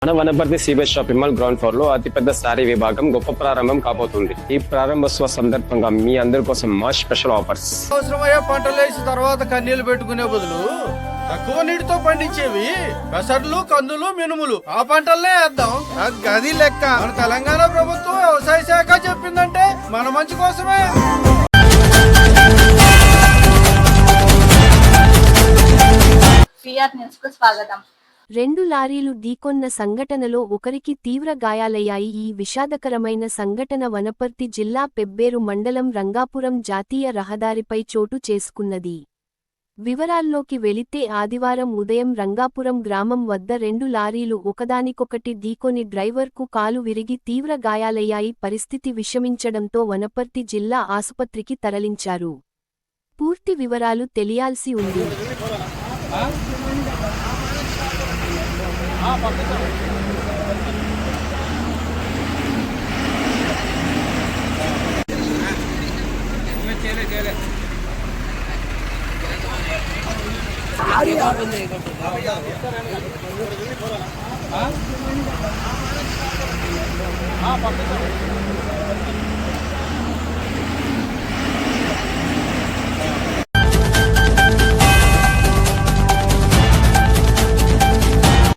మన Wanaparthy CBS shopping mall ground floor లో అతిపెద్ద శారీ విభాగం గొప్ప ప్రారంభం కాబోతుంది. ఈ ప్రారంభోత్సవ సందర్భంగా మీ అందరి కోసం మా స్పెషల్ ఆఫర్స్. అవసరమయ్యే పంటలు వేసిన తర్వాత కన్నీళ్లు పెట్టుకునే బదులు తక్కువ నీటితో పండించేవి పెసర్లు, కందులు, మినుములు ఆ పంటలనే వేద్దాం. గది లెక్క. మన తెలంగాణ ప్రభుత్వం వ్యవసాయ శాఖ చెప్పిందంటే మన మంచి కోసమే. స్వాగతం. 2 లారీలు ఢీకొన్న సంఘటనలో ఒకరికి తీవ్ర గాయాలయ్యాయి. ఈ విషాదకరమైన సంఘటన వనపర్తి జిల్లా పెబ్బేరు మండలం రంగాపురం జాతీయ రహదారిపై చోటు చేసుకున్నది. వివరాల్లోకి వెళితే ఆదివారం ఉదయం రంగాపురం గ్రామం వద్ద 2 లారీలు ఒకదానికొకటి ఢీకొని డ్రైవర్కు కాలు విరిగి తీవ్ర గాయాలయ్యాయి. పరిస్థితి విషమించడంతో వనపర్తి జిల్లా ఆసుపత్రికి తరలించారు. పూర్తి వివరాలు తెలియాల్సి ఉంది.